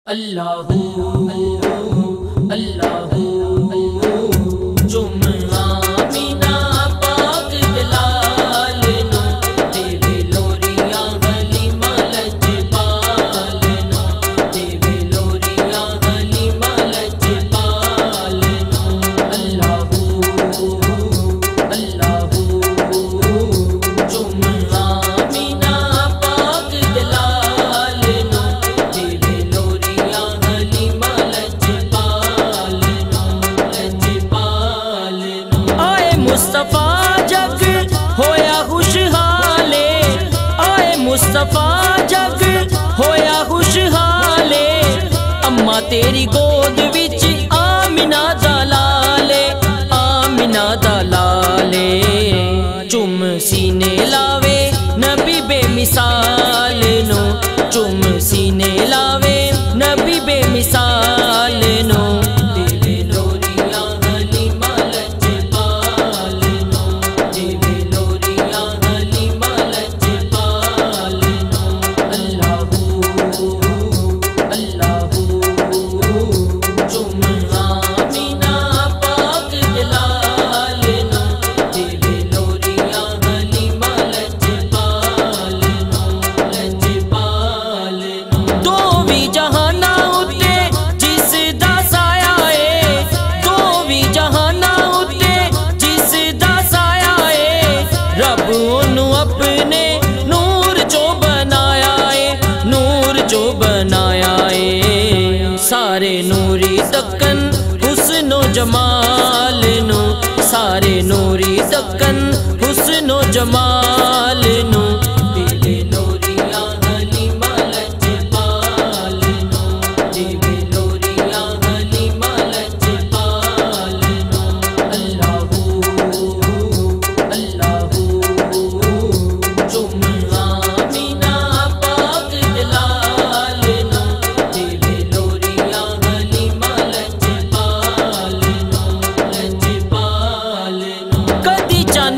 अल्लाहू अल्लाहू चुम आमीना पाक बिलाल नो देवे लोरियां हलीमा लजपाल नो देवे लोरियां हलीमा लजपाल नो अल्लाहू अल्लाहू चुम आमीना पाक बिलाल नो देवे मुस्तफा जग होया खुशहाले, आए मुस्तफा जग होया खुशहाले। अम्मा तेरी गोद विच आमिना दलाले, आमिना दलाले। चुम सीने लावे नबी बेमिसाल नो, चुम सीने लावे नबी बेमिसाल नो। अपने नूर जो बनाया है, नूर जो बनाया है। सारे नूरी दक्कन हुस्नो जमाल नो, सारे नूरी दक्कन हुस्नो जमाल नो। देवे लोरियां हलीमा लजपाल नो, देवे लोरियां हलीमा लजपाल नो। अल्लाहू अल्लाहू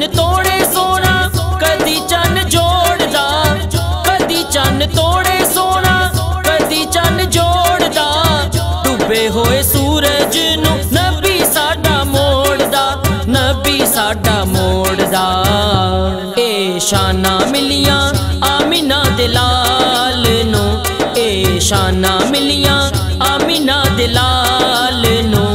तोड़े सोना कदी चन जोड़दा, कदी चन तोड़े सोना कदी चन जोड़दा। डुबे होए सूरज नू नबी साडा मोड़दा, नबी साडा मोड़दा। ए शाना मिलियां आमिना दिलाल नो, ए शाना मिलियां आमिना दिलाल नो।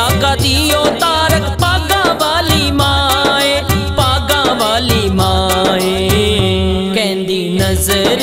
आका दियो तारक पागा वाली माए, पागा वाली माए। कहंदी नजर